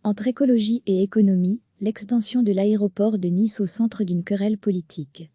Entre écologie et économie, l'extension de l'aéroport de Nice au centre d'une querelle politique.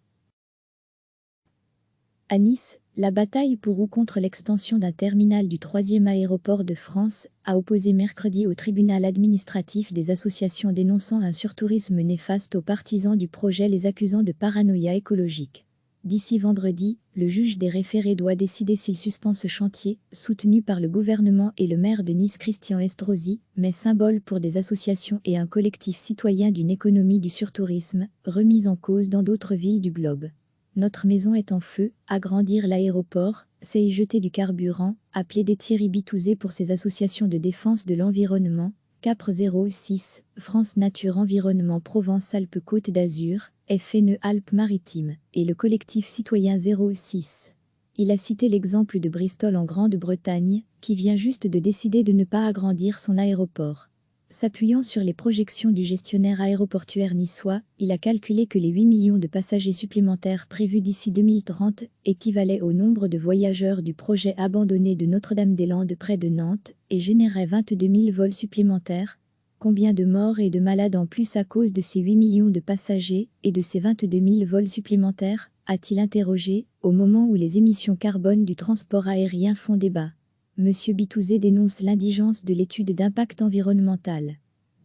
À Nice, la bataille pour ou contre l'extension d'un terminal du 3e aéroport de France a opposé mercredi au tribunal administratif des associations dénonçant un surtourisme néfaste aux partisans du projet les accusant de paranoïa écologique. D'ici vendredi, le juge des référés doit décider s'il suspend ce chantier, soutenu par le gouvernement et le maire de Nice Christian Estrosi, mais symbole pour des associations et un collectif citoyen d'une économie du surtourisme, remise en cause dans d'autres villes du globe. Notre maison est en feu, agrandir l'aéroport, c'est y jeter du carburant, a plaidé Thierry Bitouzé pour ses associations de défense de l'environnement, Capre 06, France Nature Environnement Provence-Alpes-Côte d'Azur, FNE Alpes-Maritimes, et le collectif citoyen 06. Il a cité l'exemple de Bristol en Grande-Bretagne, qui vient juste de décider de ne pas agrandir son aéroport. S'appuyant sur les projections du gestionnaire aéroportuaire niçois, il a calculé que les 8 millions de passagers supplémentaires prévus d'ici 2030 équivalaient au nombre de voyageurs du projet abandonné de Notre-Dame-des-Landes près de Nantes et généraient 22 000 vols supplémentaires. Combien de morts et de malades en plus à cause de ces 8 millions de passagers et de ces 22 000 vols supplémentaires, a-t-il interrogé, au moment où les émissions carbone du transport aérien font débat. Monsieur Bitouzé dénonce l'indigence de l'étude d'impact environnemental.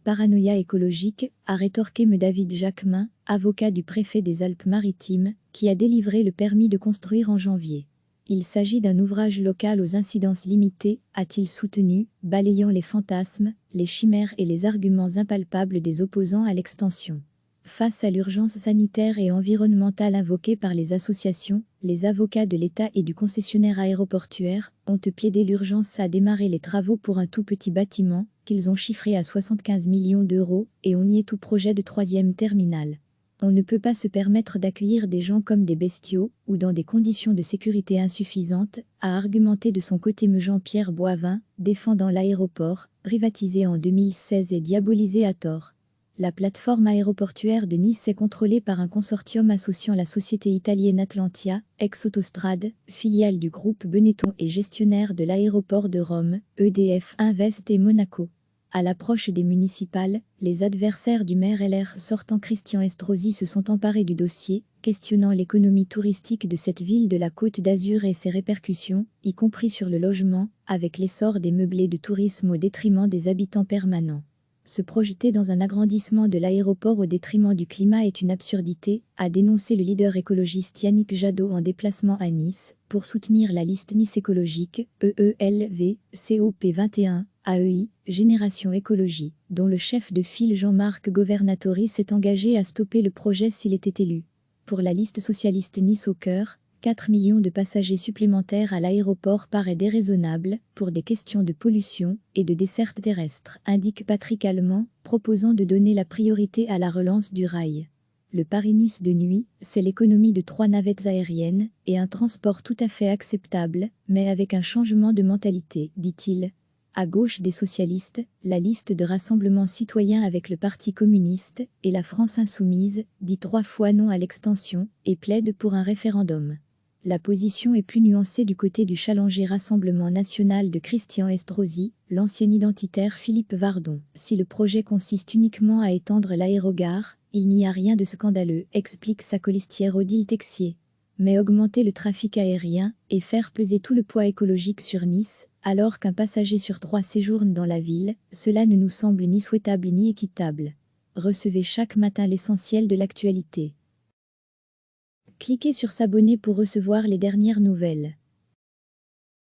Paranoïa écologique, a rétorqué M. David Jacquemin, avocat du préfet des Alpes-Maritimes, qui a délivré le permis de construire en janvier. Il s'agit d'un ouvrage local aux incidences limitées, a-t-il soutenu, balayant les fantasmes, les chimères et les arguments impalpables des opposants à l'extension. Face à l'urgence sanitaire et environnementale invoquée par les associations, les avocats de l'État et du concessionnaire aéroportuaire ont plaidé l'urgence à démarrer les travaux pour un tout petit bâtiment, qu'ils ont chiffré à 75 millions d'euros, et on y est tout projet de 3e terminal. On ne peut pas se permettre d'accueillir des gens comme des bestiaux, ou dans des conditions de sécurité insuffisantes, a argumenté de son côté M. Jean-Pierre Boivin, défendant l'aéroport, privatisé en 2016 et diabolisé à tort. La plateforme aéroportuaire de Nice est contrôlée par un consortium associant la société italienne Atlantia, ex-Autostrade, filiale du groupe Benetton et gestionnaire de l'aéroport de Rome, EDF Invest et Monaco. À l'approche des municipales, les adversaires du maire LR sortant Christian Estrosi se sont emparés du dossier, questionnant l'économie touristique de cette ville de la Côte d'Azur et ses répercussions, y compris sur le logement, avec l'essor des meublés de tourisme au détriment des habitants permanents. Se projeter dans un agrandissement de l'aéroport au détriment du climat est une absurdité, a dénoncé le leader écologiste Yannick Jadot en déplacement à Nice, pour soutenir la liste Nice écologique, EELV, COP21, AEI, Génération Écologie, dont le chef de file Jean-Marc Governatori s'est engagé à stopper le projet s'il était élu. Pour la liste socialiste Nice au cœur, 4 millions de passagers supplémentaires à l'aéroport paraît déraisonnable pour des questions de pollution et de desserte terrestre, indique Patrick Allemand, proposant de donner la priorité à la relance du rail. Le Paris-Nice de nuit, c'est l'économie de 3 navettes aériennes et un transport tout à fait acceptable, mais avec un changement de mentalité, dit-il. À gauche des socialistes, la liste de Rassemblement citoyen avec le Parti communiste et la France insoumise dit 3 fois non à l'extension et plaide pour un référendum. La position est plus nuancée du côté du challengé Rassemblement national de Christian Estrosi, l'ancien identitaire Philippe Vardon. Si le projet consiste uniquement à étendre l'aérogare, il n'y a rien de scandaleux, explique sa colistière Odile Texier. Mais augmenter le trafic aérien et faire peser tout le poids écologique sur Nice, alors qu'un passager sur 3 séjourne dans la ville, cela ne nous semble ni souhaitable ni équitable. Recevez chaque matin l'essentiel de l'actualité. Cliquez sur s'abonner pour recevoir les dernières nouvelles.